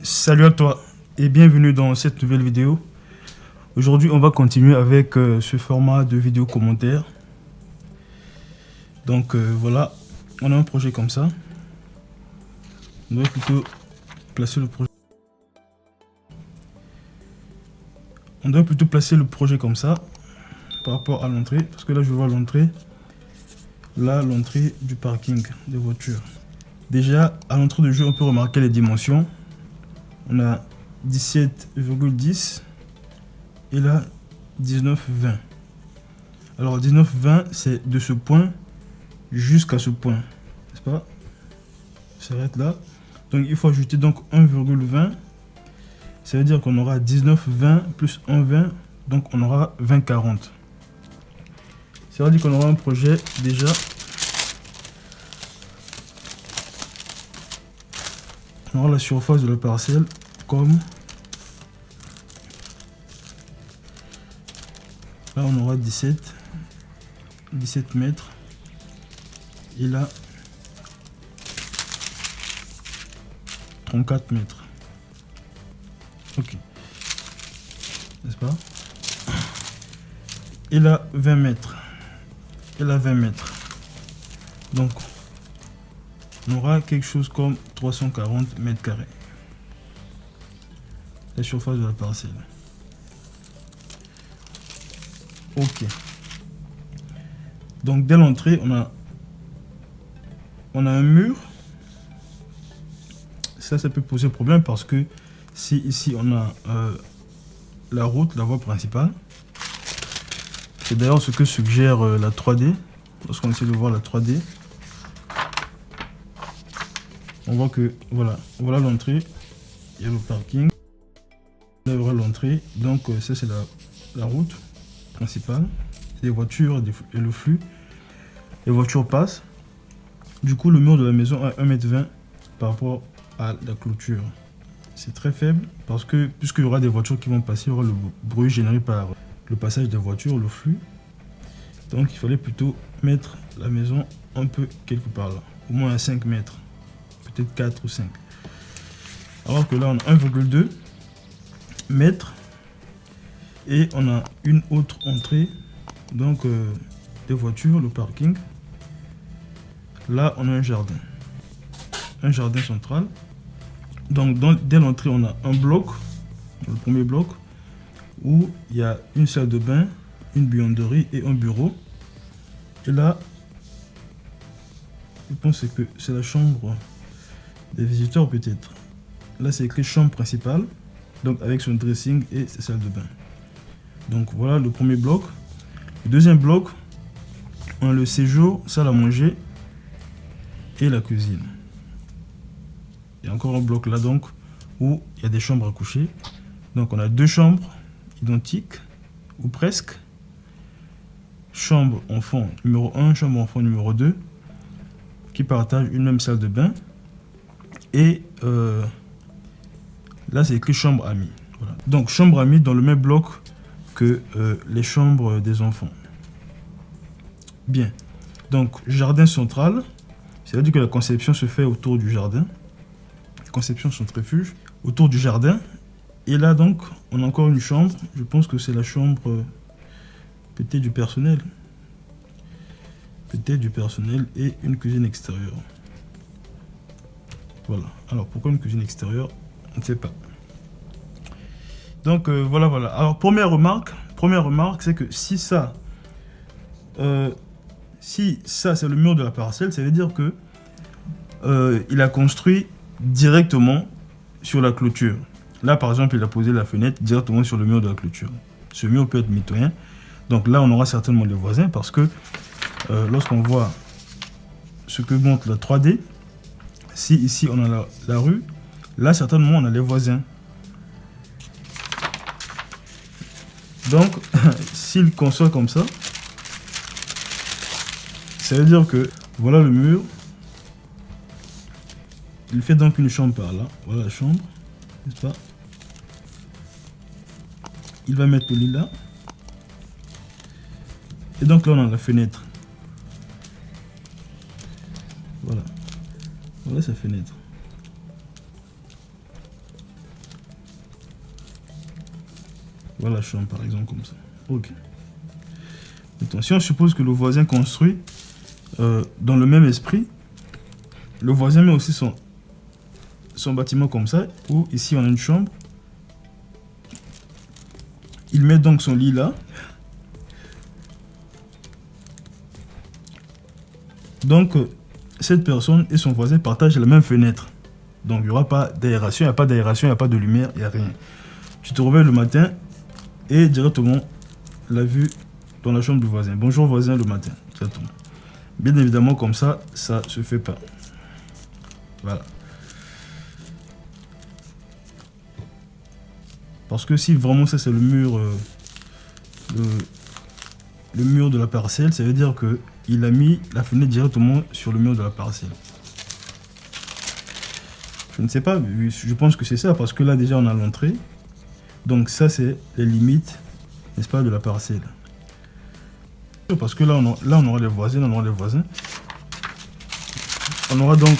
Salut à toi et bienvenue dans cette nouvelle vidéo. Aujourd'hui, on va continuer avec ce format de vidéo commentaire. Donc voilà, on a un projet comme ça. On va plutôt placer le projet. On doit plutôt placer le projet comme ça par rapport à l'entrée, parce que là je vois l'entrée. Là, l'entrée du parking des voitures. Déjà, à l'entrée du jeu, on peut remarquer les dimensions. On a 17,10 et là 19,20. Alors 19,20 c'est de ce point jusqu'à ce point, n'est-ce pas? Ça s'arrête là. Donc il faut ajouter donc 1,20. Ça veut dire qu'on aura 19,20 plus 1,20, donc on aura 20,40. Ça veut dire qu'on aura un projet déjà. On aura la surface de la parcelle comme là, on aura 17 mètres et là 34 mètres. Ok, n'est-ce pas? Et là 20 mètres et là 20 mètres. Donc on aura quelque chose comme 340 mètres carrés. La surface de la parcelle. Ok. Donc dès l'entrée, on a un mur. Ça peut poser problème parce que si ici on a la route, la voie principale. C'est d'ailleurs ce que suggère la 3D. Lorsqu'on essaie de voir la 3D, on voit que voilà l'entrée, il y a le parking. Là, il y aura l'entrée, donc ça c'est la route principale, les voitures et le flux. Les voitures passent. Du coup, le mur de la maison a 1,20 m par rapport à la clôture. C'est très faible parce que puisqu'il y aura des voitures qui vont passer, il y aura le bruit généré par le passage des voitures, le flux. Donc il fallait plutôt mettre la maison un peu quelque part là, au moins à 5 mètres, peut-être 4 ou 5. Alors que là on a 1,2 mètres et on a une autre entrée, donc des voitures, le parking. Là on a un jardin central. Donc dès l'entrée on a un bloc, le premier bloc, où il y a une salle de bain, une buanderie et un bureau. Et là, je pense que c'est la chambre des visiteurs peut-être. Là c'est écrit chambre principale, donc avec son dressing et sa salle de bain. Donc voilà le premier bloc. Le deuxième bloc, on a le séjour, salle à manger et la cuisine. Il y a encore un bloc là donc où il y a des chambres à coucher. Donc on a deux chambres identiques ou presque. Chambre enfant numéro 1, chambre enfant numéro 2 qui partagent une même salle de bain. Et là c'est écrit chambre amie. Voilà. Donc chambre amie dans le même bloc que les chambres des enfants. Bien. Donc jardin central, ça veut dire que la conception se fait autour du jardin. Conception centrifuge autour du jardin. Et là donc on a encore une chambre. Je pense que c'est la chambre peut-être du personnel. Peut-être du personnel et une cuisine extérieure. Voilà. Alors pourquoi une cuisine extérieure? On ne sait pas. Donc voilà. Alors première remarque c'est que si ça c'est le mur de la parcelle, ça veut dire que il a construit directement sur la clôture. Là par exemple il a posé la fenêtre directement sur le mur de la clôture. Ce mur peut être mitoyen. Donc là on aura certainement les voisins parce que lorsqu'on voit ce que montre la 3D, si ici on a la rue, là certainement on a les voisins. Donc s'il conçoit comme ça, ça veut dire que voilà le mur. Il fait donc une chambre par là. Voilà la chambre, n'est-ce pas? Il va mettre le lit là. Et donc là on a la fenêtre. Voilà. Voilà sa fenêtre. Voilà la chambre par exemple comme ça. Ok. Maintenant, si on suppose que le voisin construit dans le même esprit, le voisin met aussi son bâtiment comme ça, où ici on a une chambre. Il met donc son lit là. Donc, cette personne et son voisin partagent la même fenêtre. Donc, il n'y aura pas d'aération, il n'y a pas d'aération, il n'y a pas de lumière, il n'y a rien. Tu te réveilles le matin et directement la vue dans la chambre du voisin. Bonjour voisin le matin, directement. Bien évidemment, comme ça ne se fait pas. Voilà. Parce que si vraiment ça c'est le mur, le mur de la parcelle, ça veut dire que il a mis la fenêtre directement sur le mur de la parcelle. Je ne sais pas, je pense que c'est ça, parce que là déjà on a l'entrée. Donc ça c'est les limites, n'est-ce pas, de la parcelle. Parce que là on aura les voisins, On aura donc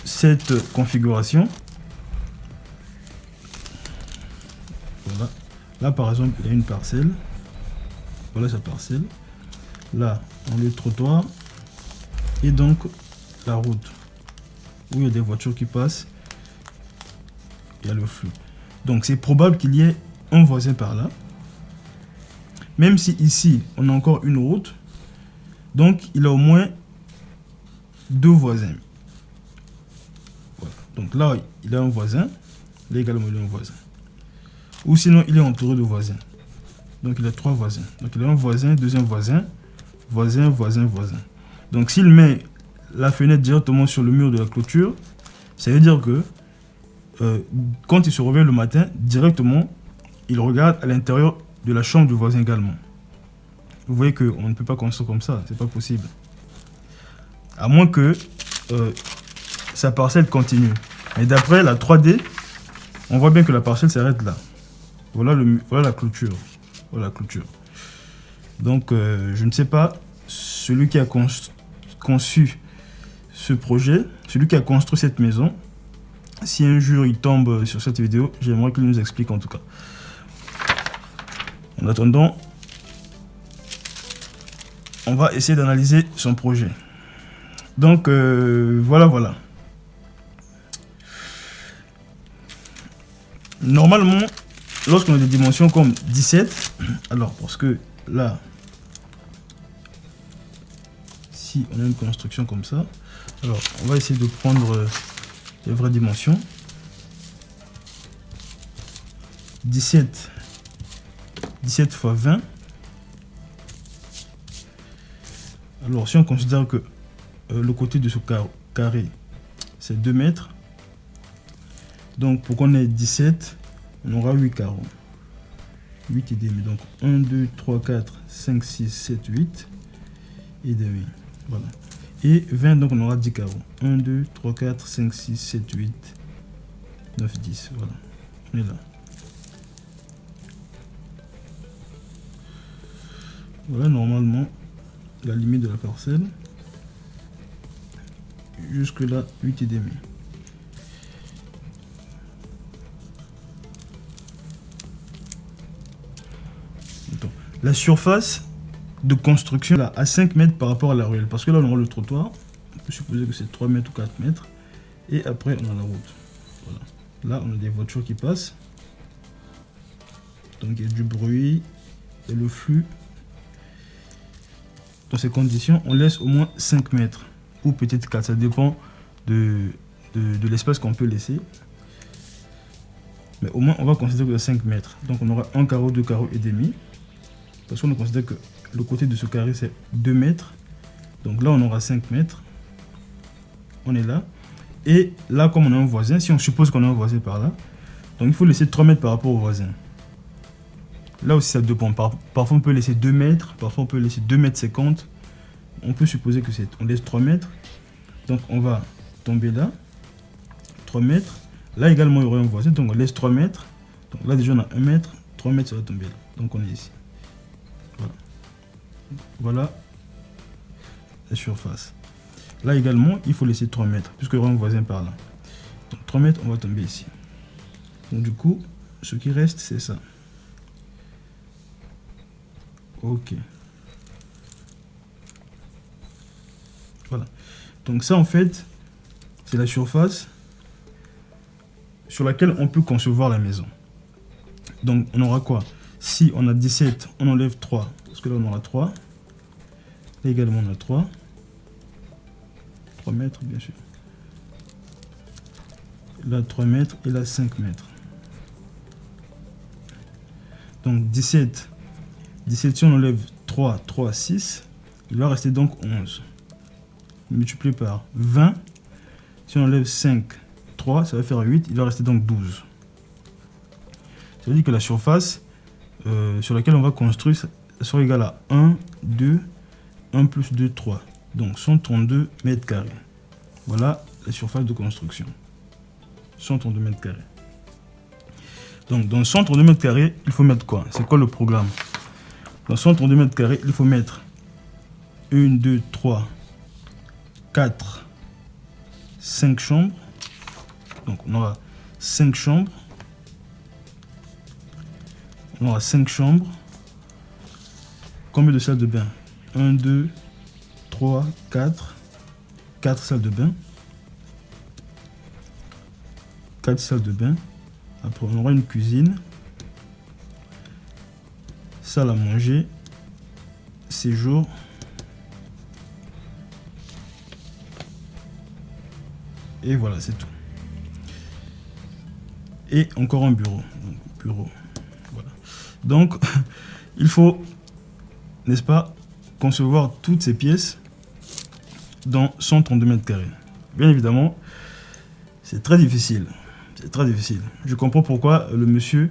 cette configuration. Voilà. Là par exemple il y a une parcelle. Voilà sa parcelle. Là, on a le trottoir et donc la route où il y a des voitures qui passent. Il y a le flux. Donc c'est probable qu'il y ait un voisin par là. Même si ici, on a encore une route. Donc il a au moins deux voisins. Voilà. Donc là, il a un voisin. Là également, il a un voisin. Ou sinon, il est entouré de voisins. Donc il a trois voisins. Donc il a un voisin, deuxième voisin, voisin. Donc s'il met la fenêtre directement sur le mur de la clôture, ça veut dire que quand il se réveille le matin, directement, il regarde à l'intérieur de la chambre du voisin également. Vous voyez qu'on ne peut pas construire comme ça, c'est pas possible. À moins que sa parcelle continue. Mais d'après la 3D, on voit bien que la parcelle s'arrête là. Voilà la clôture. Voilà la clôture. Donc, je ne sais pas, celui qui a conçu ce projet, celui qui a construit cette maison, si un jour il tombe sur cette vidéo, j'aimerais qu'il nous explique en tout cas. En attendant, on va essayer d'analyser son projet. Donc, voilà. Normalement, lorsqu'on a des dimensions comme 17, alors parce que là, si on a une construction comme ça, alors on va essayer de prendre les vraies dimensions. 17 fois 20. Alors si on considère que le côté de ce carré c'est 2 mètres, donc pour qu'on ait 17, on aura 8 carreaux. 8 et demi. Donc 1, 2, 3, 4, 5, 6, 7, 8 et demi. Voilà. Et 20, donc on aura 10 carreaux. 1, 2, 3, 4, 5, 6, 7, 8, 9, 10. Voilà. On est là. Voilà normalement la limite de la parcelle. Jusque là, 8 et demi. La surface de construction là, à 5 mètres par rapport à la ruelle. Parce que là, on aura le trottoir. On peut supposer que c'est 3 mètres ou 4 mètres. Et après, on a la route. Voilà. Là, on a des voitures qui passent. Donc, il y a du bruit. Et le flux. Dans ces conditions, on laisse au moins 5 mètres. Ou peut-être 4. Ça dépend de l'espace qu'on peut laisser. Mais au moins, on va considérer que c'est 5 mètres. Donc, on aura un carreau, 2 carreaux et demi. Parce qu'on considère que le côté de ce carré, c'est 2 mètres. Donc là, on aura 5 mètres. On est là. Et là, comme on a un voisin, si on suppose qu'on a un voisin par là, donc il faut laisser 3 mètres par rapport au voisin. Là aussi, ça dépend. Parfois, on peut laisser 2 mètres. Parfois, on peut laisser 2 mètres 50. On peut supposer que on laisse 3 mètres. Donc, on va tomber là. 3 mètres. Là également, il y aurait un voisin. Donc, on laisse 3 mètres. Donc là, déjà, on a 1 mètre. 3 mètres, ça va tomber là. Donc, on est ici. Voilà la surface. Là également, il faut laisser 3 mètres, puisqu'il y aura un voisin par là. Donc 3 mètres, on va tomber ici. Donc du coup, ce qui reste, c'est ça. Ok. Voilà. Donc ça, en fait, c'est la surface sur laquelle on peut concevoir la maison. Donc, on aura quoi? Si on a 17, on enlève 3. Parce que là, on aura 3. Là également, on a 3. 3 mètres, bien sûr. Là, 3 mètres et là, 5 mètres. Donc, 17. 17, si on enlève 3, 3, 6, il va rester donc 11. Multiplié par 20. Si on enlève 5, 3, ça va faire 8. Il va rester donc 12. Ça veut dire que la surface sur laquelle on va construire sera égale à 1, 2, 1 plus 2, 3. Donc 132 mètres carrés. Voilà la surface de construction. 132 mètres carrés. Donc dans 132 mètres carrés, il faut mettre quoi? C'est quoi le programme? Dans 132 mètres carrés, il faut mettre 1, 2, 3, 4, 5 chambres. Donc on aura 5 chambres. On aura 5 chambres. Combien de salles de bain? 1, 2, 3, 4. 4 salles de bain. 4 salles de bain. Après, on aura une cuisine. Salle à manger. Séjour. Et voilà, c'est tout. Et encore un bureau. Donc, bureau. Voilà. Donc, il faut, n'est-ce pas, concevoir toutes ces pièces dans 132 mètres carrés. Bien évidemment, c'est très difficile. C'est très difficile. Je comprends pourquoi le monsieur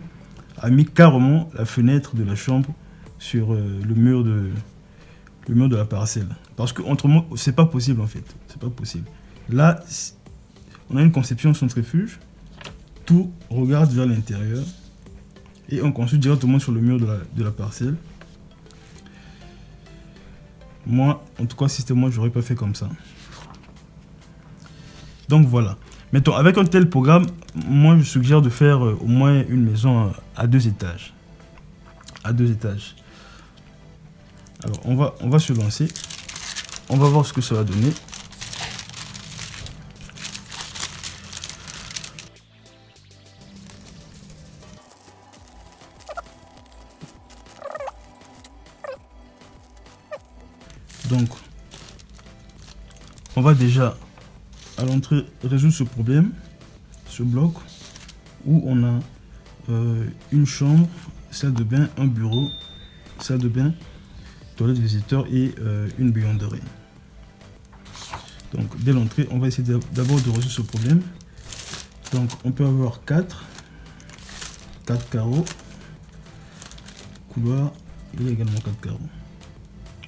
a mis carrément la fenêtre de la chambre sur le mur de la parcelle. Parce que autrement, c'est pas possible en fait. C'est pas possible. Là, on a une conception centrifuge. Tout regarde vers l'intérieur. Et on construit directement sur le mur de la parcelle. Moi, en tout cas, si c'était moi, j'aurais pas fait comme ça. Donc voilà. Maintenant, avec un tel programme, moi, je suggère de faire au moins une maison à 2 étages. À 2 étages. Alors, on va se lancer. On va voir ce que ça va donner. Donc, on va déjà à l'entrée résoudre ce problème, ce bloc, où on a une chambre, salle de bain, un bureau, salle de bain, toilette visiteur et une buanderie. Donc, dès l'entrée, on va essayer d'abord de résoudre ce problème. Donc, on peut avoir 4 carreaux, couloir, il y a également 4 carreaux.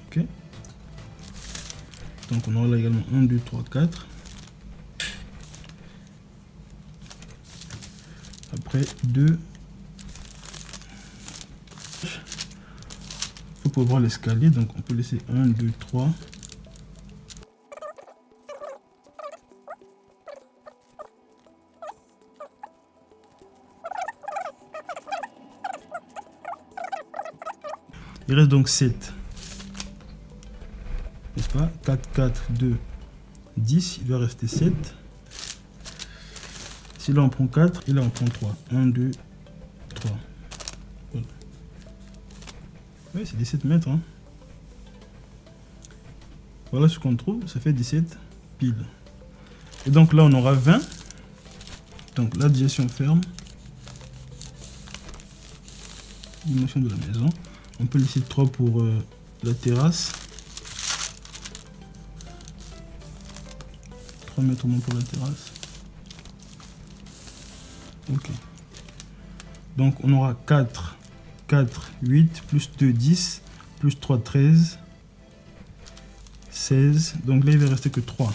Ok. Donc on aura là également 1, 2, 3, 4. Après 2. Il faut pouvoir l'escalier, donc on peut laisser 1, 2, 3. Il reste donc 7. N'est-ce pas? 4, 4, 2, 10. Il doit rester 7. Si là on prend 4, et là on prend 3. 1, 2, 3. Voilà. Oui, c'est 17 mètres. Hein. Voilà ce qu'on trouve. Ça fait 17 pile. Et donc là on aura 20. Donc là déjà si on ferme. Dimension de la maison. On peut laisser 3 pour la terrasse. 3 mètres au moins pour la terrasse. Ok. Donc on aura 4, 4, 8, plus 2, 10, plus 3, 13, 16. Donc là il va rester que 3.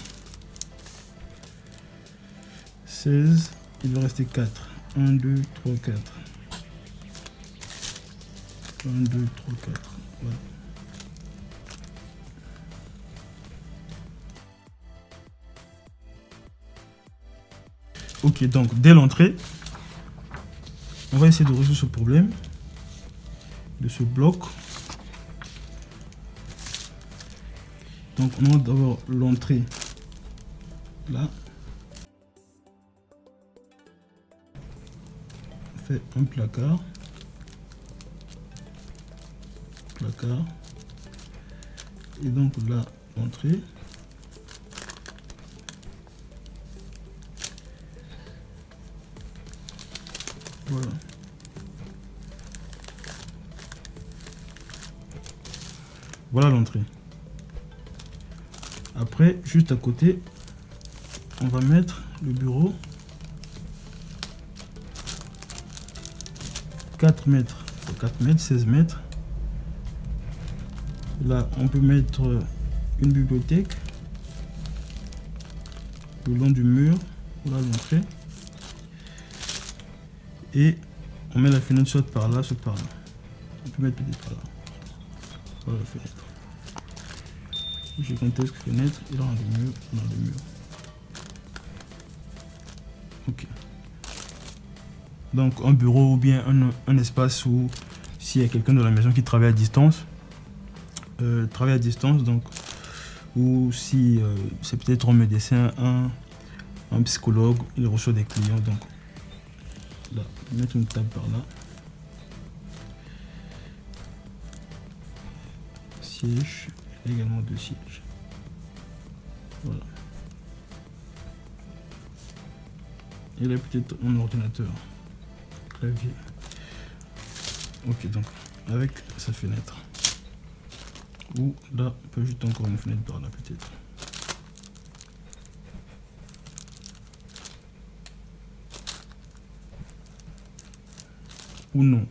16, il va rester 4. 1, 2, 3, 4. 1, 2, 3, 4. Voilà. Ok, donc dès l'entrée, on va essayer de résoudre ce problème de ce bloc. Donc on a d'abord l'entrée là. On fait un placard. Et donc là, l'entrée. Voilà. Voilà l'entrée. Après, juste à côté, on va mettre le bureau. 4 mètres, 4 mètres, 16 mètres. Là, on peut mettre une bibliothèque le long du mur. Voilà l'entrée. Et on met la fenêtre soit par là, soit par là. On peut mettre peut-être par là. Voilà la fenêtre. Gigantesque fenêtre. Et là, on a le mur. On a le mur. Ok. Donc, un bureau ou bien un espace où s'il y a quelqu'un de la maison qui travaille à distance, donc, ou si c'est peut-être un médecin, un psychologue, il reçoit des clients. Donc, là, mettre une table par là. Siège, également 2 sièges. Voilà. Et là, peut-être un ordinateur, clavier. Ok, donc, avec sa fenêtre. Ou là, on peut juste encore une fenêtre par là, peut-être. Ou non.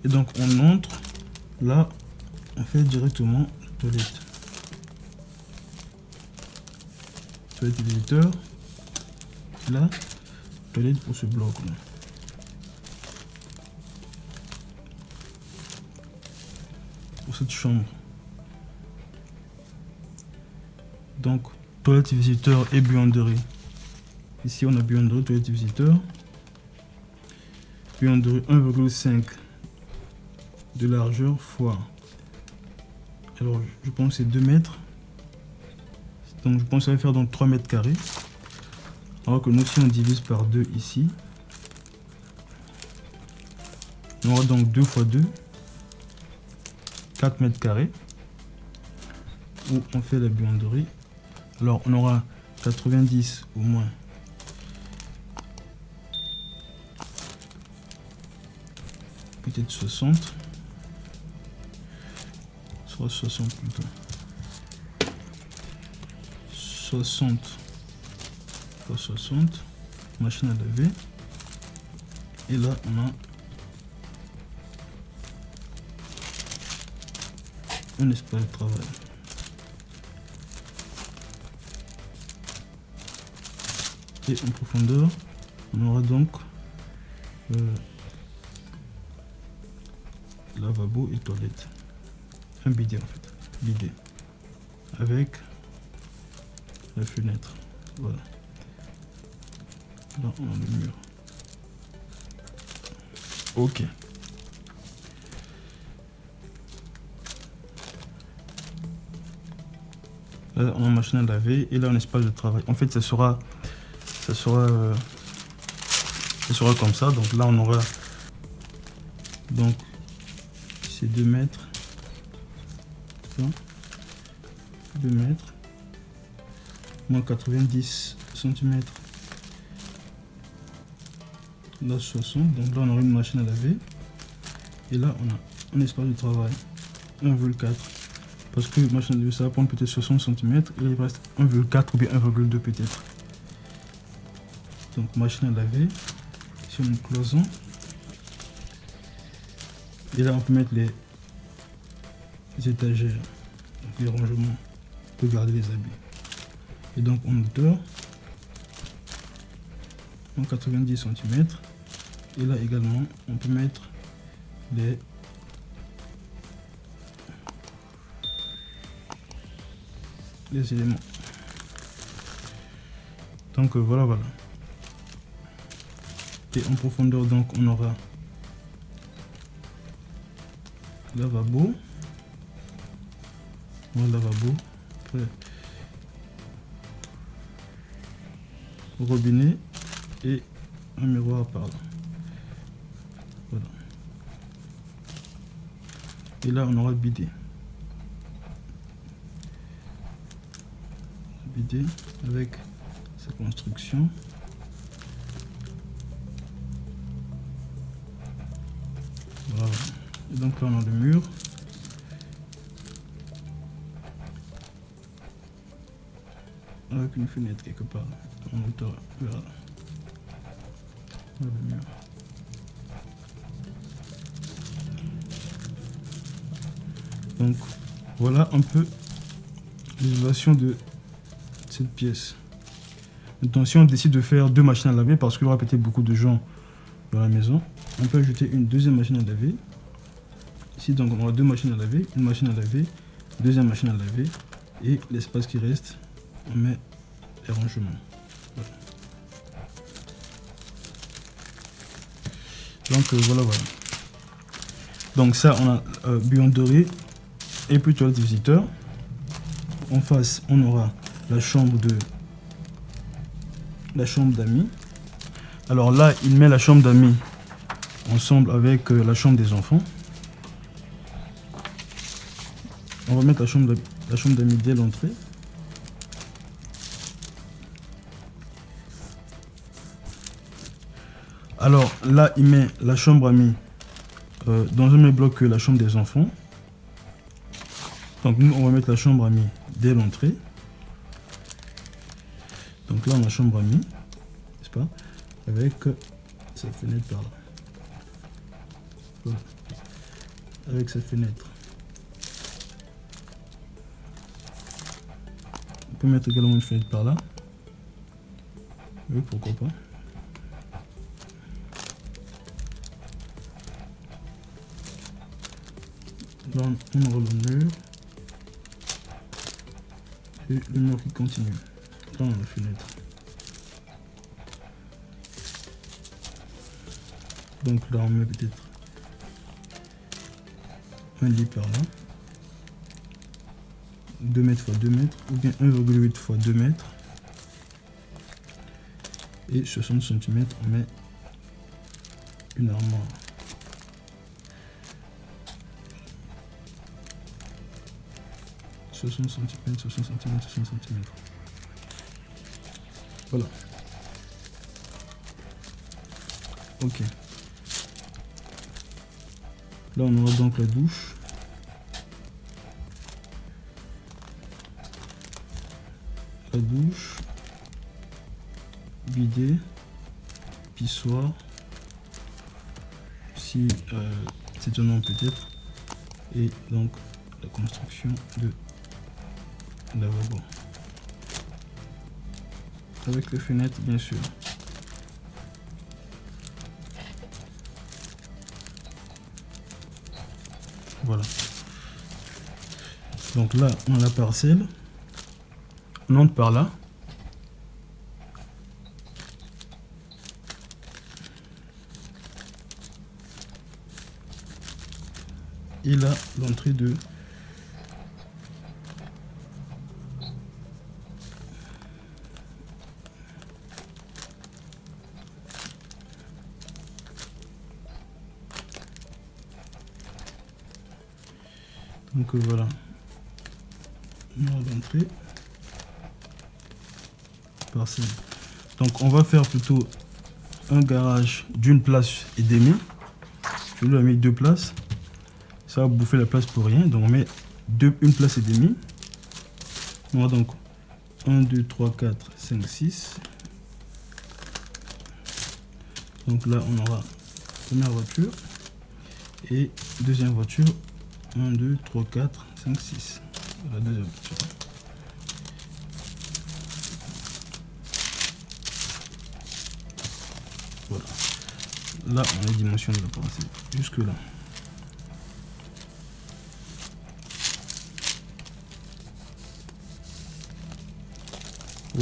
Et donc, on entre. Là, on fait directement toilette. Toilette visiteur. Là, toilette pour ce bloc là. Pour cette chambre. Donc, toilette visiteur et buanderie. Ici, on a buanderie, toilette visiteur. Buanderie 1,5 de largeur fois. Alors, je pense que c'est 2 mètres. Donc, je pense que ça va faire donc 3 mètres carrés. Alors que nous, si on divise par 2 ici, on aura donc 2 fois 2, 4 mètres carrés. Où on fait la buanderie. Alors, on aura 90 au moins. Peut-être 60. Soit 60 plutôt. 60 fois 60. Machine à laver. Et là, on a un espace de travail. Et en profondeur, on aura donc lavabo et toilette. Un bidet en fait. Bidet. Avec la fenêtre. Voilà. Là, on a le mur. Ok. Là, on a une machine à laver et là, un espace de travail. En fait, ça sera comme ça. Donc là, on aura donc c'est 2 mètres. 2 mètres moins 90 cm. Là 60. Donc là, on aura une machine à laver. Et là, on a un espace de travail 1,4. Parce que machine à laver, ça va prendre peut-être 60 cm. Et là, il reste 1,4 ou bien 1,2 peut-être. Donc machine à laver. Ici, on a une cloison. Et là, on peut mettre les étagères, donc les rangements, on peut garder les habits. Et donc en hauteur, en 90 cm. Et là également, on peut mettre les éléments. Donc voilà. Et en profondeur, donc on aura lavabo. un lavabo, après robinet et un miroir par là. Voilà. Et là on aura bidet. Bidet avec sa construction. Voilà. Et donc là on a le mur. Avec une fenêtre quelque part en hauteur vers le mur. Donc voilà un peu l'isolation de cette pièce. Maintenant si on décide de faire 2 machines à laver, parce qu'il y aura peut-être beaucoup de gens dans la maison, on peut ajouter une deuxième machine à laver. Ici donc on aura 2 machines à laver, une machine à laver, deuxième machine à laver, et l'espace qui reste, on met les rangements. Voilà. Donc voilà. Donc ça on a buanderie et puis toilette visiteur. En face on aura la chambre d'amis. Alors là il met la chambre d'amis ensemble avec la chambre des enfants. On va mettre la chambre d'amis dès l'entrée. Alors là il met la chambre amie dans le même bloc que la chambre des enfants. Donc nous on va mettre la chambre amie dès l'entrée. Donc là on a la chambre amie, n'est-ce pas, avec sa fenêtre par là. Voilà. Avec sa fenêtre. On peut mettre également une fenêtre par là. Oui, pourquoi pas. Là on aura le mur. Et le mur qui continue. Là on a la fenêtre. Donc là on met peut-être un lit par là. 2 mètres x 2 mètres ou bien 1,8 x 2 mètres. Et 60 cm on met une armoire. « 60 cm, 60 cm, 60 cm. Voilà. Ok. Là, on aura donc la douche. La douche. Bidet. Pissoir. Si c'est un nom peut-être. Et donc, la construction de lavabo avec les fenêtres bien sûr. Voilà. Donc là on a la parcelle, on entre par là. Et là l'entrée de donc voilà, l'entrée parcelle. Donc on va faire plutôt un garage d'une place et demie. Je lui ai mis 2 places, ça va bouffer la place pour rien, donc on met une place et demie. On va donc 1 2 3 4 5 6. Donc là on aura première voiture et deuxième voiture. 1 2 3 4 5 6. La deuxième voiture. Voilà. Là on a les dimensions de la parcelle jusque là.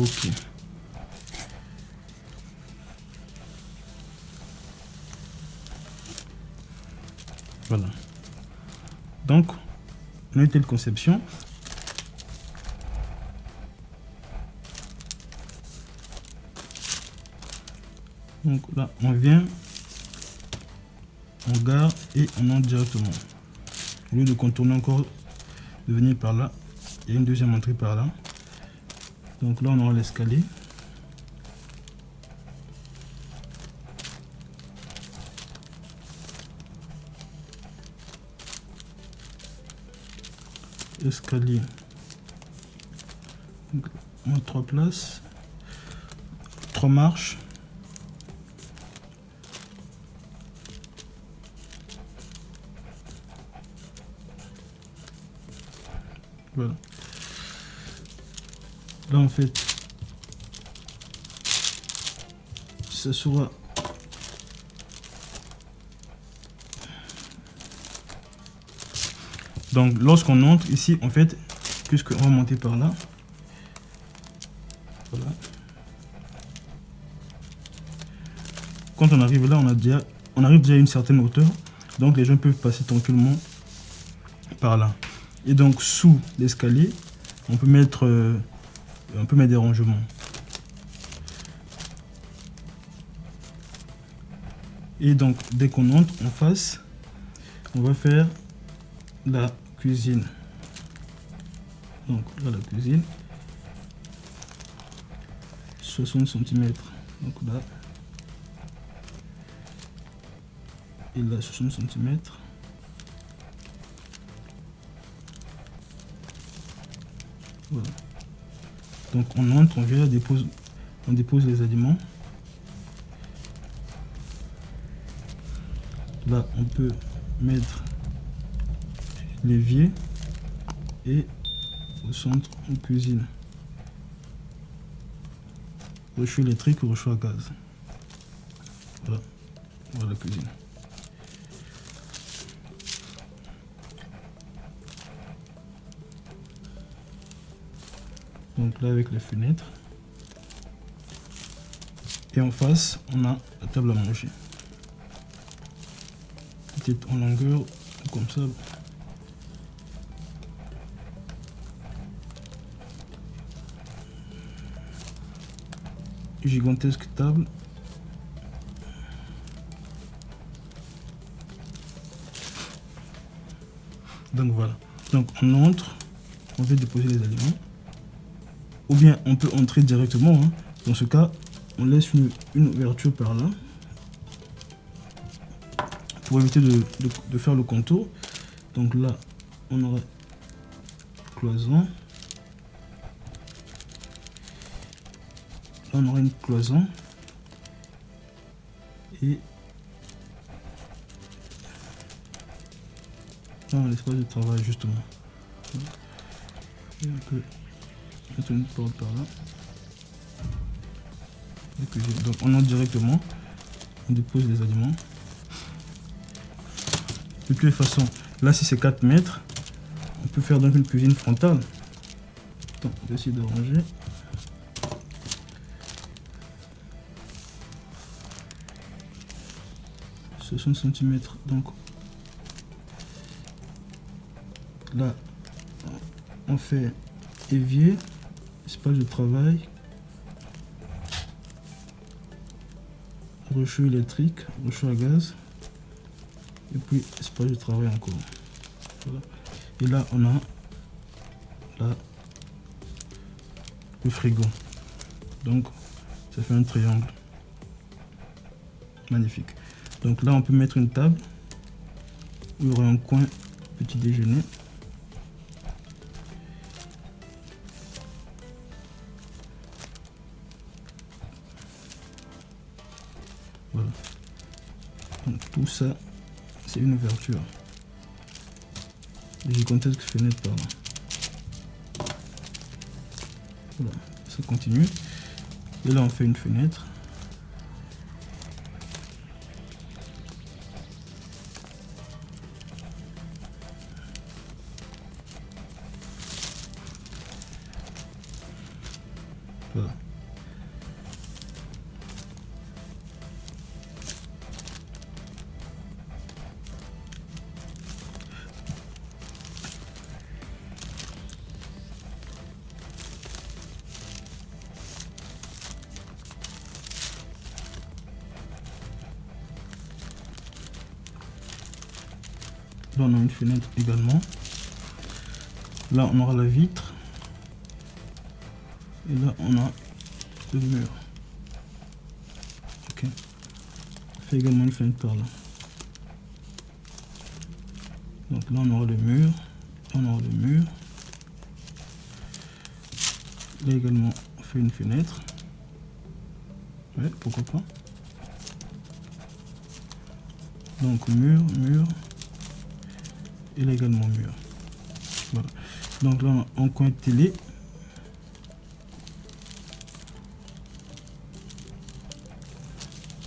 Ok. Voilà. Donc, on a eu telle conception. Donc là, on vient, on garde et on monte directement. Au lieu de contourner encore, de venir par là, il y a une deuxième entrée par là. Donc là, on aura l'escalier. Escalier. Donc, on a 3 places, 3 marches. Voilà. Là en fait, ça sera donc lorsqu'on entre ici en fait, puisqu'on va monter par là, voilà. Quand on arrive là, on arrive déjà à une certaine hauteur, donc les gens peuvent passer tranquillement par là. Et donc sous l'escalier, on peut mettre des rangements. Et donc dès qu'on entre en face, on va faire la cuisine. Donc là la cuisine, 60 cm. Donc là et là 60 cm. Voilà. Donc on entre, on vient, on dépose les aliments. Là on peut mettre l'évier et au centre on cuisine. Réchaud électrique ou réchaud à gaz. Voilà, voilà la cuisine. Donc là avec les fenêtres. Et en face, on a la table à manger. Petite en longueur, comme ça. Gigantesque table. Donc voilà. Donc on entre, on veut déposer les aliments. Ou bien on peut entrer directement. Hein. Dans ce cas, on laisse une ouverture par là. Pour éviter de faire le contour. Donc là, on aura cloison. Là, on aura une cloison. Et là, l'espace de travail, justement. Et on peut mettre une porte par là. Donc, on entre directement. On dépose les aliments. De toutes les façons, là, si c'est 4 mètres, on peut faire donc une cuisine frontale. Donc, on va essayer de ranger. Ce 60 cm. Donc, là, on fait évier, espace de travail, réchaud électrique, réchaud à gaz, et puis espace de travail encore. Voilà. Et là, on a là, le frigo. Donc, ça fait un triangle. Magnifique. Donc là, on peut mettre une table où il y aura un coin petit déjeuner. Voilà. Donc tout ça, c'est une ouverture. Des gigantesques fenêtres par là. Voilà, ça continue. Et là, on fait une fenêtre. Voilà. Là, on a une fenêtre également. Là, on aura la vitre. Et là, on a le mur. Ok. On fait également une fenêtre par là. Donc là, on aura le mur. On aura le mur. Là également, on fait une fenêtre. Ouais, pourquoi pas. Donc mur, mur. Et là également mur. Voilà. Donc là, on a un coin télé.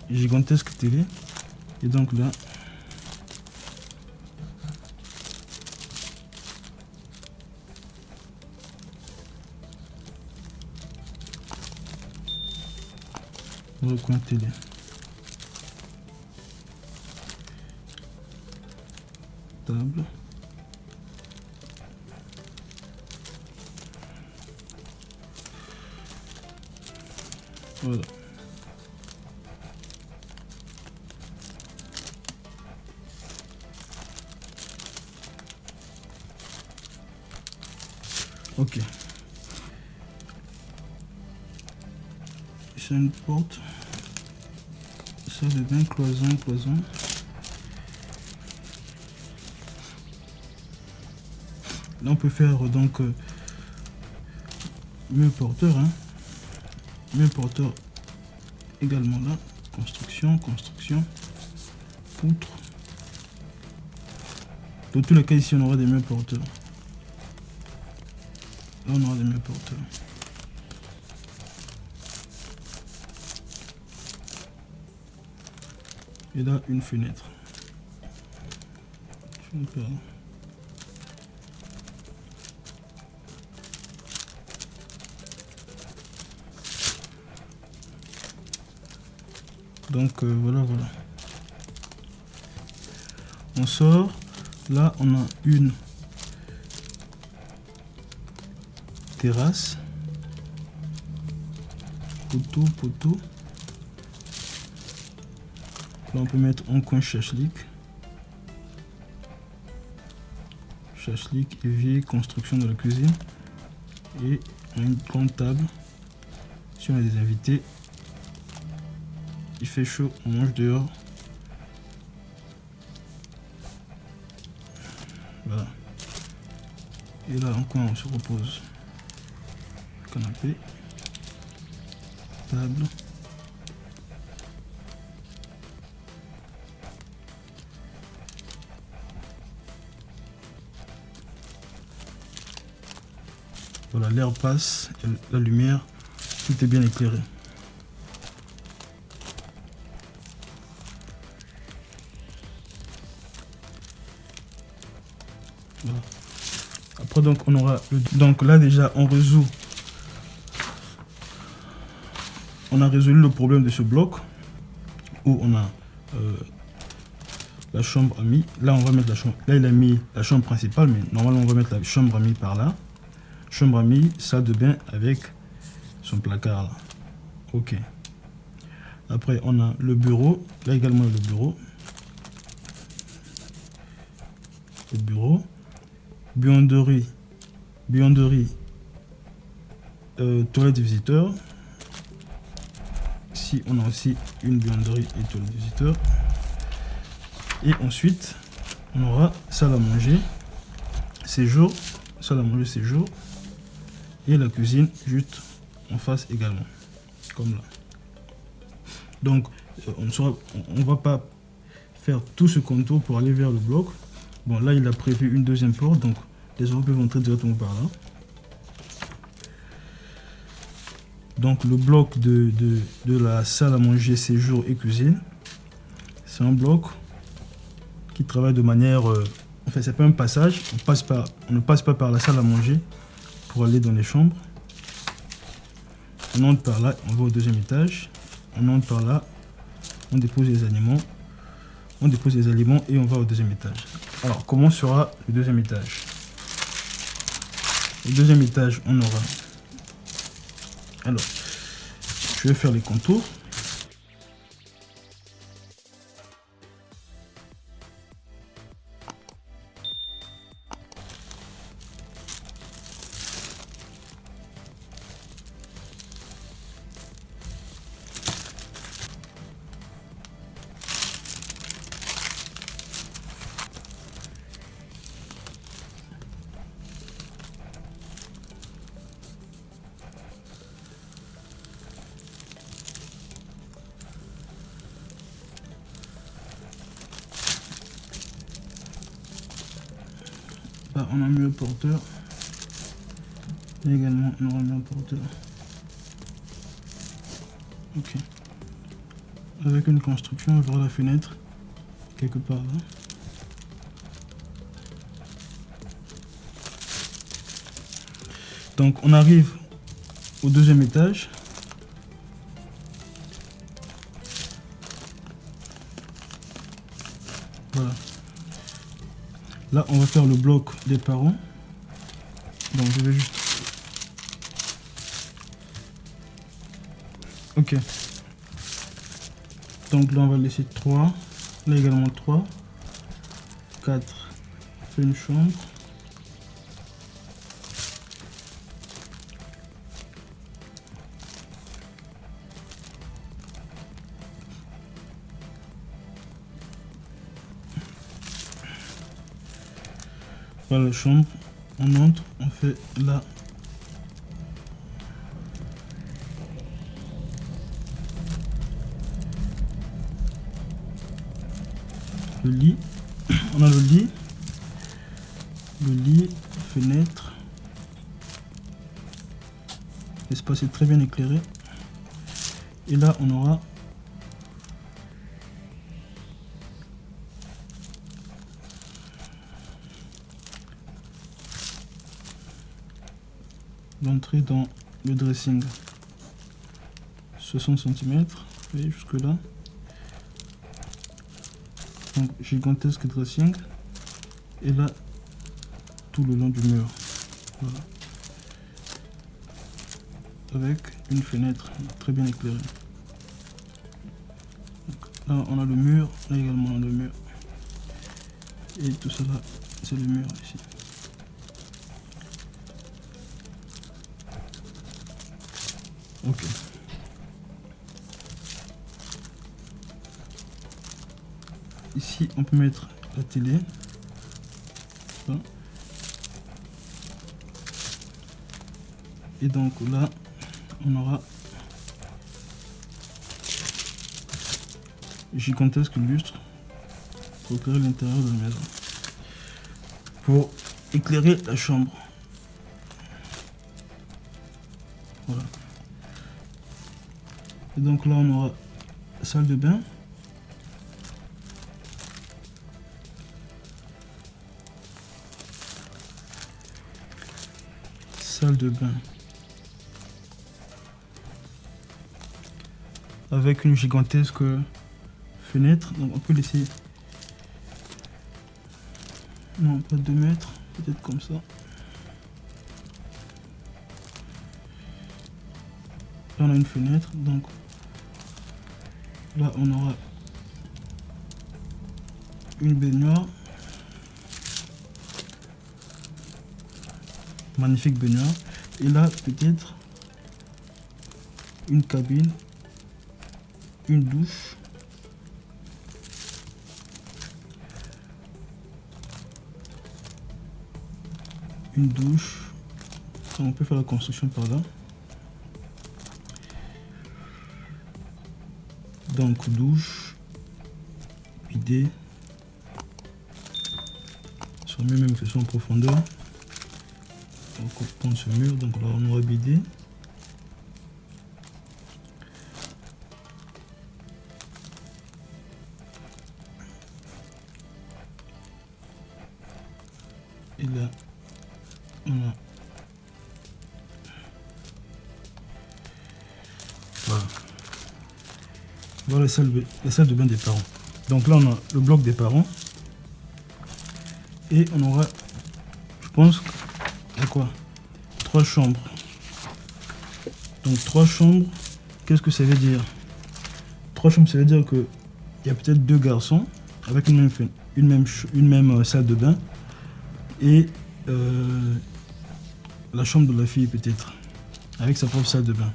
Gigantesque télé. Et donc là, le coin télé. Table. Voilà. Ok. C'est une porte. Ça de bain, cloison, cloison. Là on peut faire donc mur porteur, hein. Mur porteur également là. Construction, construction. Poutre. Dans tous les cas ici on aura des murs porteurs. Là on aura des murs porteurs. Et là une fenêtre. Fenêtre par là. Donc voilà. On sort. Là on a une terrasse. Poteau. Là on peut mettre un coin chachlik. Chachlik, évier, construction de la cuisine. Et une grande table. Si on a des invités, il fait chaud, on mange dehors. Voilà. Et là, en coin, on se repose. Canapé. Table. Voilà, l'air passe, la lumière, tout est bien éclairé. Voilà. Après donc on aura donc là déjà on a résolu le problème de ce bloc où on a la chambre amie. Là on va mettre la chambre. Là il a mis la chambre principale, mais normalement on va mettre la chambre amie par là. Chambre amie, salle de bain avec son placard là. Ok. Après on a le bureau. Là également le bureau. Le bureau. Buanderie. Toilette de visiteur. Ici on a aussi une buanderie et toilette de visiteur. Et ensuite on aura salle à manger, séjour, salle à manger, séjour. Et la cuisine juste en face également, comme là. Donc on va pas faire tout ce contour pour aller vers le bloc. Bon là il a prévu une deuxième porte, donc les gens peuvent entrer directement par là. Donc le bloc de la salle à manger, séjour et cuisine, c'est un bloc qui travaille de manière... en fait c'est pas un passage, on ne passe pas par la salle à manger pour aller dans les chambres. On entre par là, on va au deuxième étage. On entre par là, on dépose les aliments. On dépose les aliments et on va au deuxième étage. Alors, comment sera le deuxième étage? Le deuxième étage, on aura... Alors, je vais faire les contours. Là, on a mis le porteur. Et également, on aura mis un porteur. Ok. Avec une construction vers la fenêtre, quelque part là. Donc, on arrive au deuxième étage. Voilà. Là, on va faire le bloc des parents. Donc, je vais juste... Ok. Donc là, on va laisser 3. Là également 3. 4. On fait une chambre. Voilà la chambre. On entre, on fait là. Le lit, on a le lit, fenêtre, l'espace est très bien éclairé, et là on aura l'entrée dans le dressing, 60 cm, et jusque là. Donc gigantesque dressing, et là tout le long du mur, voilà, avec une fenêtre très bien éclairée. Donc, là on a le mur, là également on a le mur, et tout cela c'est le mur ici. Ok. Ici, on peut mettre la télé. Ça. Et donc là, on aura gigantesque lustre pour éclairer l'intérieur de la maison. Pour éclairer la chambre. Voilà. Et donc là, on aura salle de bain. Salle de bain avec une gigantesque fenêtre, donc on peut laisser, non pas 2 mètres, peut-être comme ça. Là on a une fenêtre, donc là on aura une baignoire, magnifique baignoire, et là peut-être une cabine, une douche, on peut faire la construction par là, donc douche, bidet, sur le même façon en profondeur. On va prendre ce mur, donc là on aura bidet. Et là on a, voilà la salle de bain des parents. Donc là on a le bloc des parents, et on aura, je pense, il y a quoi, 3 chambres. Donc 3 chambres, qu'est-ce que ça veut dire? 3 chambres, ça veut dire que il y a peut-être 2 garçons avec une même salle de bain, et la chambre de la fille peut-être avec sa propre salle de bain.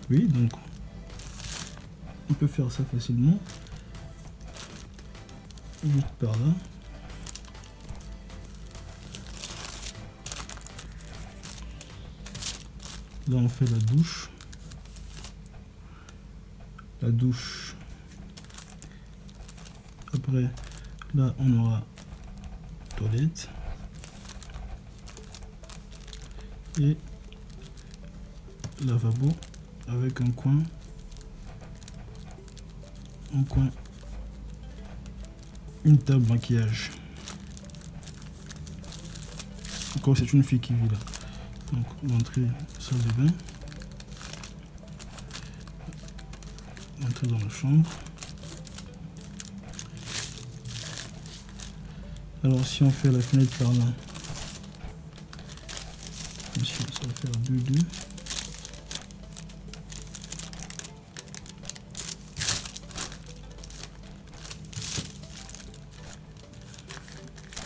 Oui, donc on peut faire ça facilement, juste par là. Là on fait la douche. Après là on aura toilette. Et lavabo avec un coin, une table maquillage. Encore, c'est une fille qui vit là. Donc l'entrée salle de bain, l'entrée dans la chambre. Alors si on fait la fenêtre par là, ici ça va faire 2-2.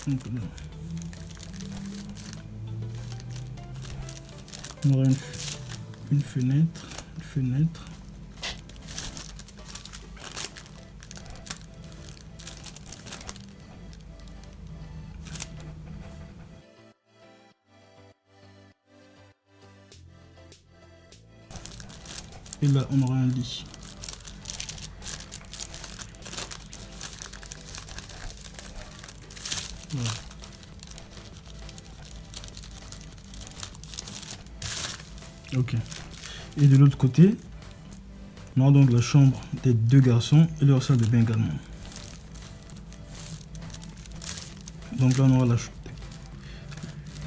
Donc là, on aura une fenêtre, et là on aura un lit. Voilà. Ok. Et de l'autre côté, on aura donc la chambre des deux garçons et leur salle de bain également. Donc là on aura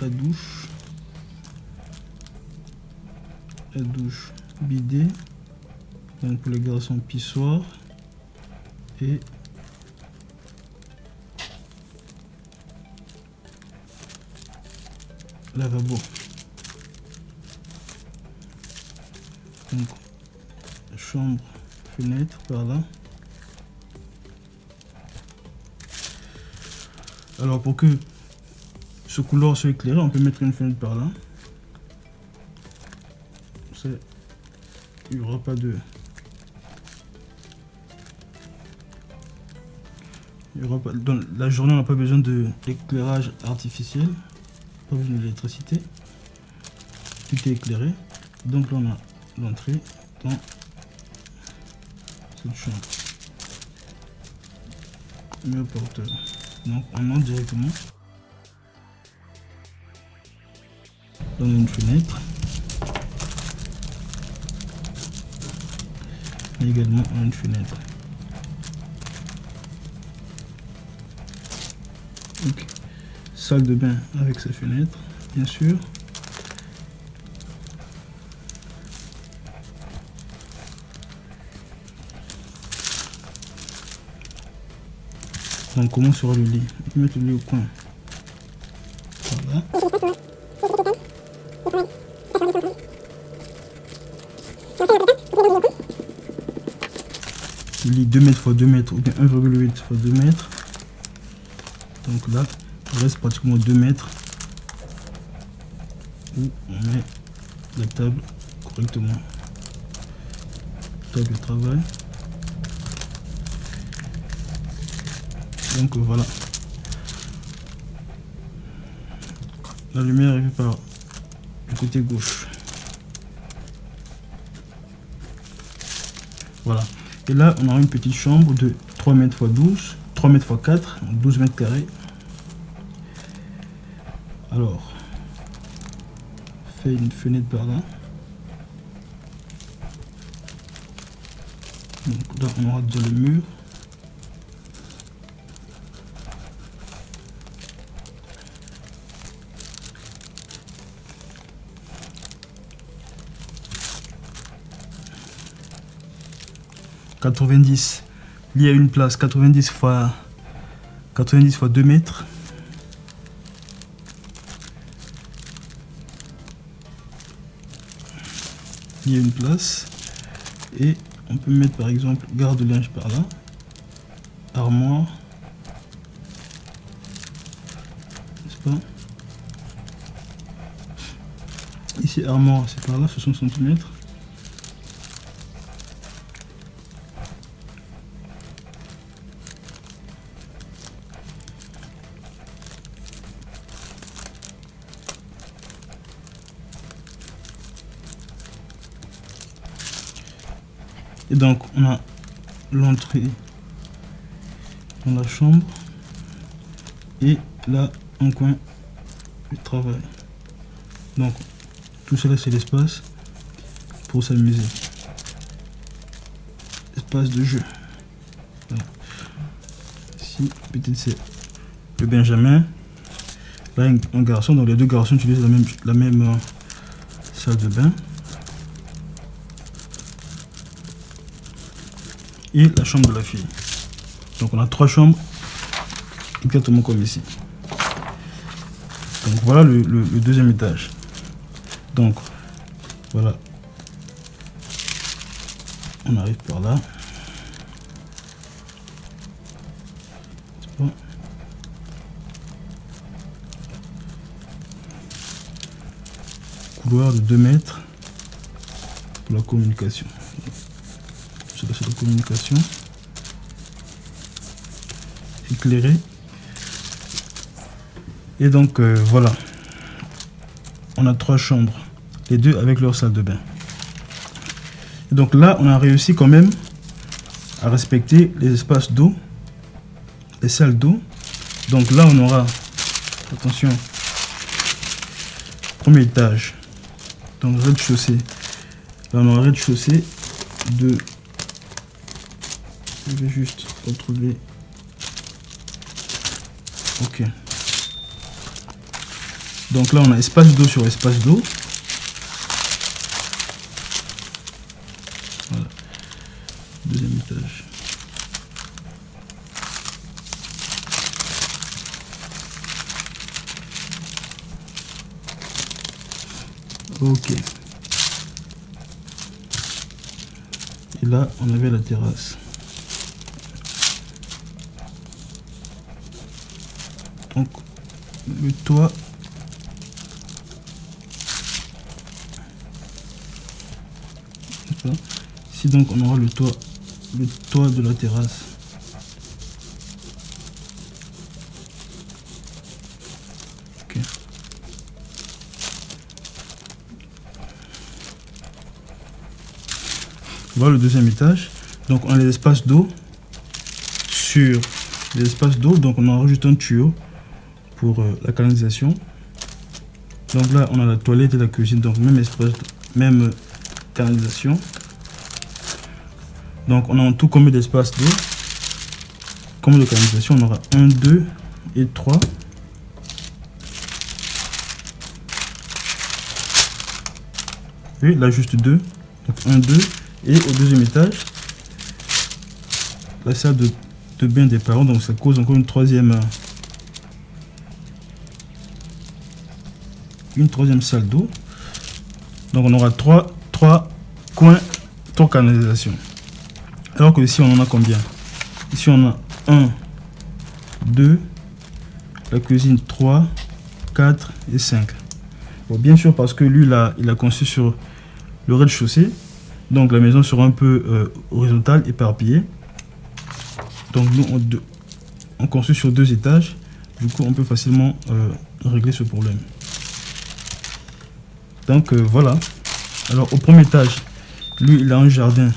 la douche bidet, donc pour les garçons pissoir et lavabo. Donc chambre, fenêtre par là. Alors pour que ce couloir soit éclairé, on peut mettre une fenêtre par là. Il n'y aura pas de... Dans la journée, on n'a pas besoin d'éclairage artificiel, pas besoin d'électricité. Tout est éclairé. Donc là, on a l'entrée dans cette chambre. Mur porteur. Donc on entre directement dans une fenêtre. Et également une fenêtre. Donc, salle de bain avec sa fenêtre, bien sûr. Donc comment sera le lit? On peut mettre le lit au coin. Voilà. Le lit 2 mètres x 2 mètres ou bien 1,8 x 2 mètres. Donc là, il reste pratiquement 2 mètres où on met la table correctement. Table de travail. Donc voilà. La lumière est par du côté gauche. Voilà. Et là, on aura une petite chambre de 3 mètres x 12, 3 mètres x 4, 12 mètres carrés. Alors, on fait une fenêtre par là. Donc là, on aura déjà le mur. Il y a une place 90 x 2 mètres. Il y a une place et on peut mettre par exemple garde-linge par là, armoire, n'est-ce pas? Ici armoire, c'est par là, 60 cm. Et donc on a l'entrée dans la chambre et là un coin du travail. Donc tout cela c'est l'espace pour s'amuser, espace de jeu. Voilà. Ici peut-être c'est le Benjamin, là un garçon, donc les deux garçons utilisent la même salle de bain. Et la chambre de la fille. Donc on a 3 chambres exactement comme ici. Donc voilà le deuxième étage. Donc voilà, on arrive par là. Bon. Couloir de 2 mètres pour la communication. C'est la communication éclairée. Et donc voilà, on a 3 chambres, les 2 avec leur salle de bain. Et donc là on a réussi quand même à respecter les espaces d'eau, les salles d'eau. Donc là on aura, attention, premier étage, donc rez-de-chaussée. Là on aura rez-de-chaussée de, je vais juste retrouver, ok. Donc là on a espace d'eau sur espace d'eau. Voilà, deuxième étage. Ok. Et là on avait la terrasse. Donc le toit, ici donc on aura le toit de la terrasse. Ok. Voilà le deuxième étage. Donc on a les espaces d'eau. Sur les espaces d'eau, donc on en rajoute un tuyau pour la canalisation. Donc là on a la toilette et la cuisine, donc même espace, même canalisation. Donc on a en tout combien d'espaces d'eau, combien de canalisation? On aura 1, 2 et 3. Et là juste 2, donc 1, 2. Et au deuxième étage, la salle de bain des parents, donc ça cause encore une troisième salle d'eau. Donc on aura 3 coins, 3 canalisations. Alors que ici on en a combien? Ici on a 1, 2, la cuisine 3, 4 et 5. Bon, bien sûr parce que lui là, il a conçu sur le rez-de-chaussée. Donc la maison sera un peu horizontale, éparpillée. Donc nous on construit sur 2 étages. Du coup on peut facilement régler ce problème. Donc voilà. Alors au premier étage, lui il a un jardin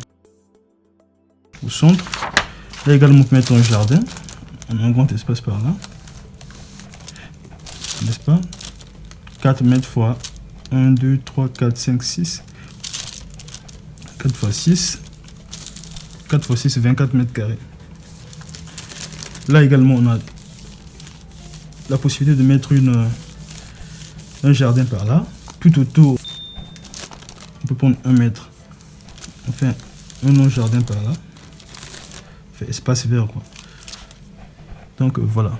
au centre. Là également on peut mettre un jardin. On a un grand espace par là. N'est-ce pas? 4 mètres fois 1, 2, 3, 4, 5, 6. 4 fois 6. 4 fois 6, c'est 24 mètres carrés. Là également, on a la possibilité de mettre un jardin par là. Tout autour, on peut prendre 1 mètre. On fait un long jardin par là. On fait espace vert, quoi. Donc voilà.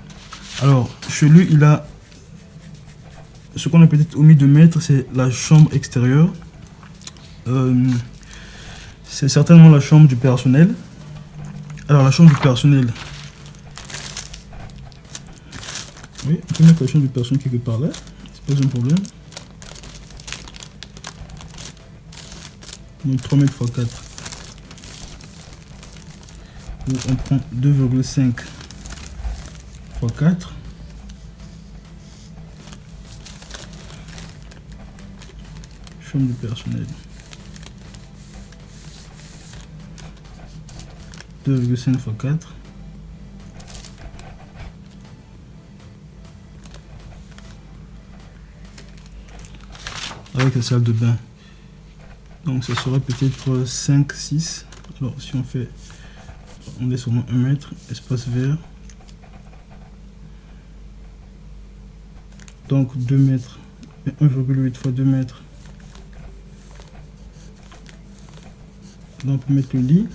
Alors, chez lui, il a ce qu'on a peut-être omis de mettre, c'est la chambre extérieure. C'est certainement la chambre du personnel. Alors la chambre du personnel, oui, on peut mettre la chambre du personnel quelque part là, c'est pas un problème. Donc 3 mètres x 4. On prend 2,5 x 4. Chambre du personnel. 2,5 x 4. avec la salle de bain. Donc ça serait peut-être 5, 6. Alors si on fait, on est seulement 1 mètre, espace vert. Donc 2 mètres, 1,8 fois 2 mètres. Donc on peut mettre le lit.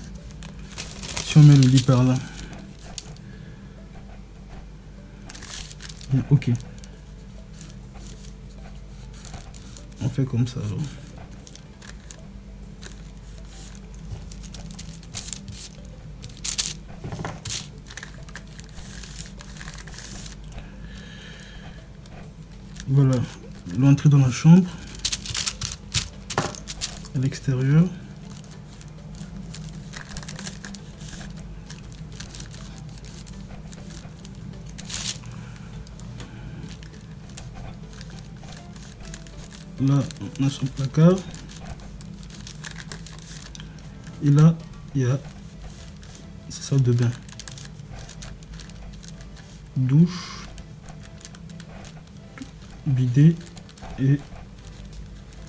Si on met le lit par là, bien, ok. On fait comme ça alors. Voilà l'entrée dans la chambre à l'extérieur. Là, on a son placard. Et là, il y a sa salle de bain. Douche, bidet et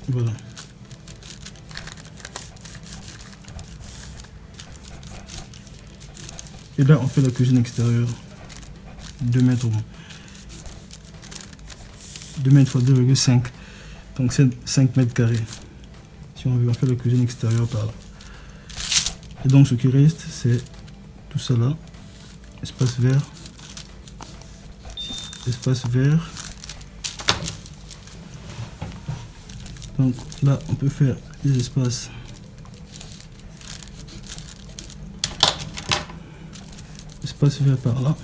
voilà. Et là, on fait la cuisine extérieure. 2 mètres au moins. 2 mètres fois 2,5. Donc c'est 5 mètres carrés. Si on veut, on fait la cuisine extérieure par là. Et donc ce qui reste, c'est tout ça là. Espace vert. Espace vert. Donc là, on peut faire des espaces. Espace vert par là.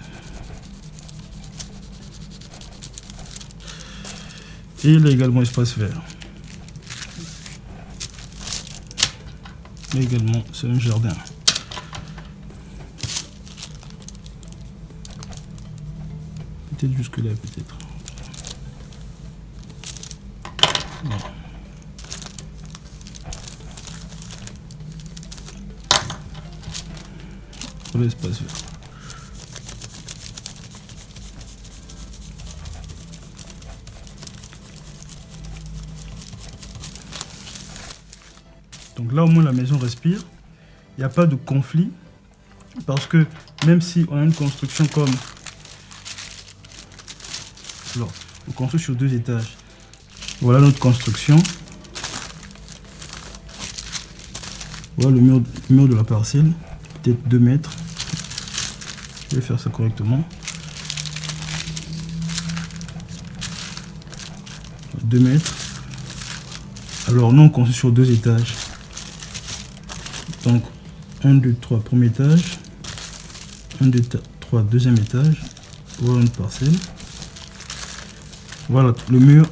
Et il y a également espace vert. Et également, c'est un jardin. Peut-être jusque là, peut-être. Voilà. Pour l'espace vert. Donc là au moins la maison respire, il n'y a pas de conflit, parce que même si on a une construction comme... Alors, on construit sur 2 étages. Voilà notre construction. Voilà le mur de la parcelle, peut-être 2 mètres. Je vais faire ça correctement. 2 mètres. Alors nous on construit sur 2 étages. Donc 1, 2, 3, premier étage. 1, 2, 3, deuxième étage. Voilà une parcelle. Voilà le mur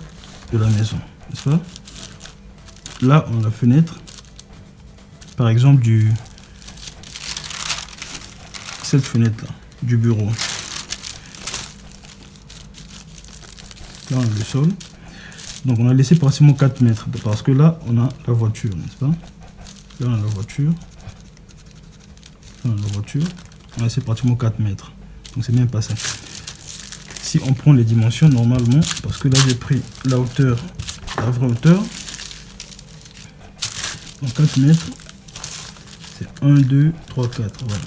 de la maison, n'est-ce pas? Là on a la fenêtre. Par exemple cette fenêtre là, du bureau. Là on a le sol. Donc on a laissé pratiquement 4 mètres. Parce que là on a la voiture, n'est-ce pas? Là on a la voiture. Là on a la voiture. On a laissé pratiquement 4 mètres. Donc c'est même pas ça. Si on prend les dimensions normalement, parce que là j'ai pris la hauteur, la vraie hauteur. Donc 4 mètres. C'est 1, 2, 3, 4. Voilà.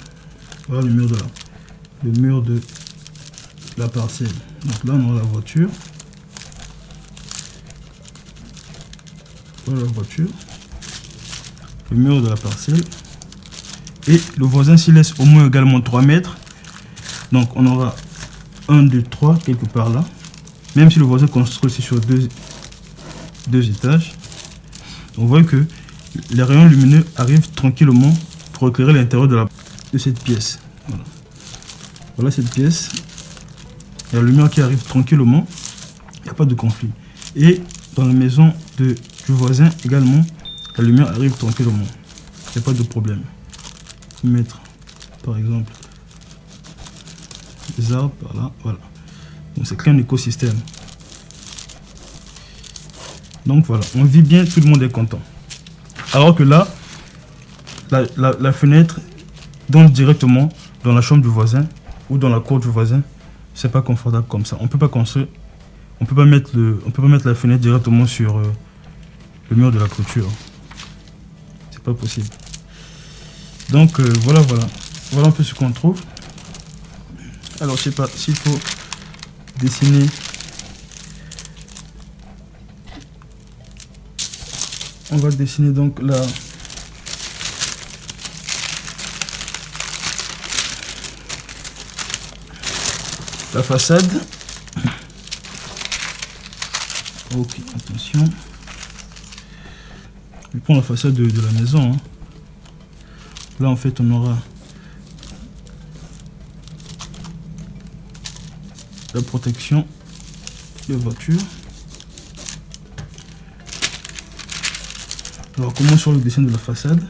Voilà le mur de la parcelle. Donc là on a la voiture. Voilà la voiture. Le mur de la parcelle. Et le voisin s'y laisse au moins également 3 mètres. Donc on aura 1, 2, 3 quelque part là. Même si le voisin construit aussi sur 2 étages. On voit que les rayons lumineux arrivent tranquillement pour éclairer l'intérieur de cette pièce. Voilà. Voilà cette pièce. Il y a la lumière qui arrive tranquillement. Il n'y a pas de conflit. Et dans la maison du voisin également, la lumière arrive tranquillement. Il n'y a pas de problème. Mettre par exemple des arbres par là. Voilà. Donc c'est créer un écosystème. Donc voilà, on vit bien, tout le monde est content. Alors que là, la fenêtre donne directement dans la chambre du voisin ou dans la cour du voisin. C'est pas confortable comme ça. On peut pas construire, on peut pas mettre la fenêtre directement sur le mur de la clôture. C'est pas possible. Donc voilà un peu ce qu'on trouve. Alors je sais pas s'il faut dessiner. On va dessiner donc la façade. Ok, attention. Je prends la façade de la maison. Hein. Là en fait on aura la protection de voiture. Alors commençons sur le dessin de la façade.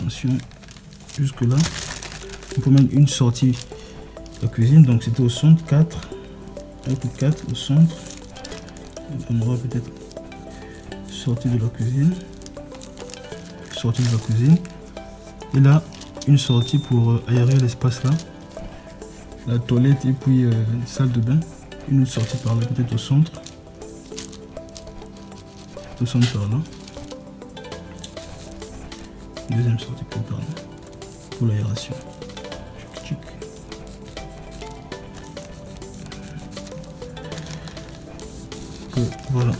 Attention, jusque là, on peut mettre une sortie de la cuisine, donc c'était au centre, 4, un peu 4 au centre, on aura peut-être sortie de la cuisine, et là, une sortie pour aérer l'espace là, la toilette et puis salle de bain, une autre sortie par là, peut-être au centre par là. Deuxième sortie pour l'aération. Voilà.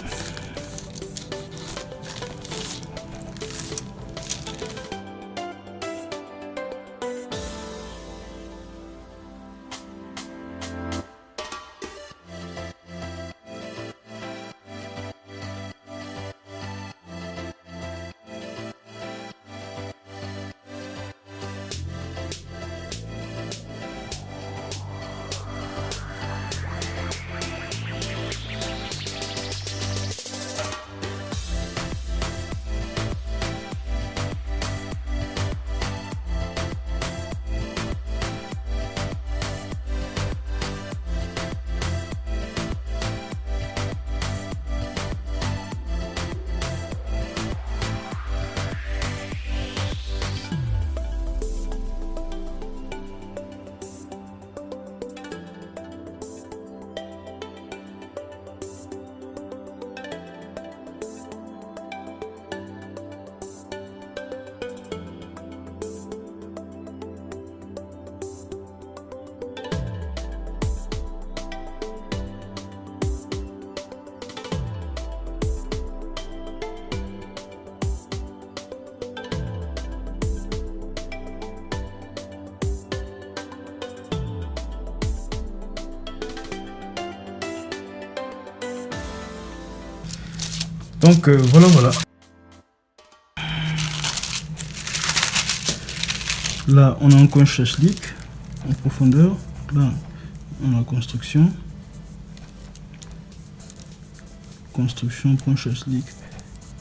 Donc voilà. Là, on a un coin chachlik en profondeur. Là, on a construction. Point chachlik.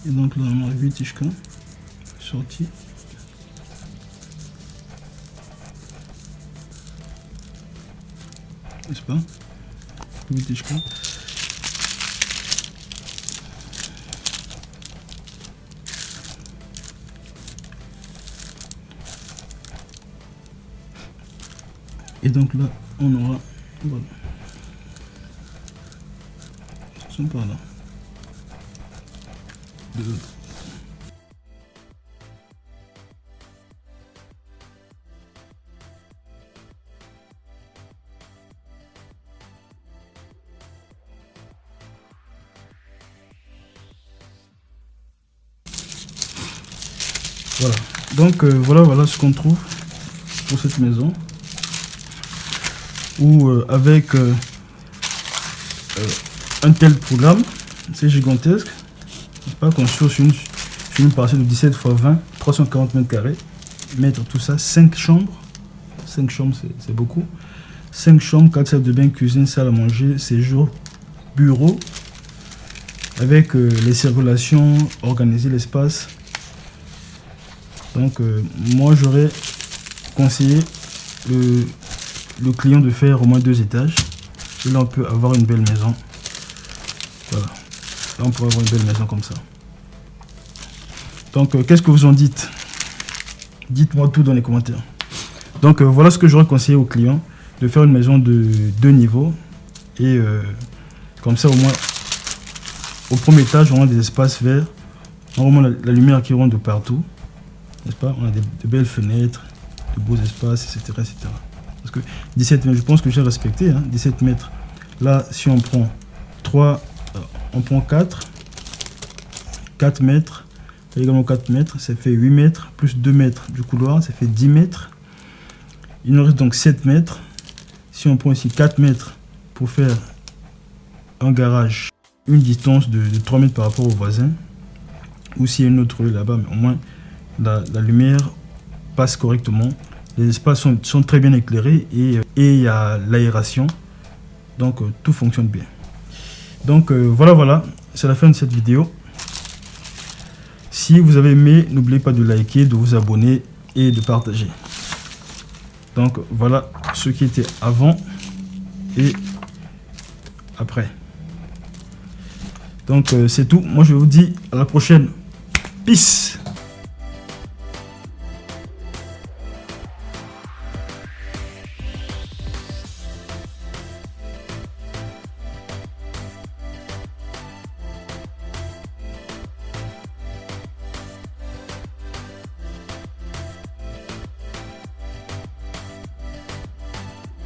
Et donc là, on a 8 tishka sorti. N'est-ce pas? 8 tishka. Et donc là, on aura, voilà, ce sont par là, de l'autre. Voilà. Donc voilà ce qu'on trouve pour cette maison. Ou avec un tel programme, c'est gigantesque. Pas construit sur une parcelle de 17 x 20, 340 mètres carrés. Mettre tout ça, 5 chambres. 5 chambres, c'est beaucoup. 5 chambres, 4 salles de bain, cuisine, salle à manger, séjour, bureau. Avec les circulations, organiser l'espace. Donc, moi, j'aurais conseillé le client de faire au moins 2 étages. Et là, on peut avoir une belle maison. Voilà. Là, on pourrait avoir une belle maison comme ça. Donc, qu'est-ce que vous en dites? Dites-moi tout dans les commentaires. Donc, voilà ce que j'aurais conseillé au client. De faire une maison de 2 niveaux. Et comme ça, au moins, au premier étage, on a des espaces verts. On a vraiment la lumière qui rentre de partout. N'est-ce pas? On a de belles fenêtres, de beaux espaces, etc. etc. Parce que 17 mètres, je pense que j'ai respecté, hein, 17 mètres. Là, si on prend 3, on prend 4 mètres, également 4 mètres, ça fait 8 mètres, plus 2 mètres du couloir, ça fait 10 mètres. Il nous reste donc 7 mètres. Si on prend ici 4 mètres pour faire un garage, une distance de 3 mètres par rapport au voisin, ou s'il y a une autre rue là-bas, mais au moins la lumière passe correctement. Les espaces sont très bien éclairés et il y a l'aération. Donc tout fonctionne bien. Donc voilà, c'est la fin de cette vidéo. Si vous avez aimé, n'oubliez pas de liker, de vous abonner et de partager. Donc voilà ce qui était avant et après. Donc c'est tout. Moi je vous dis à la prochaine. Peace.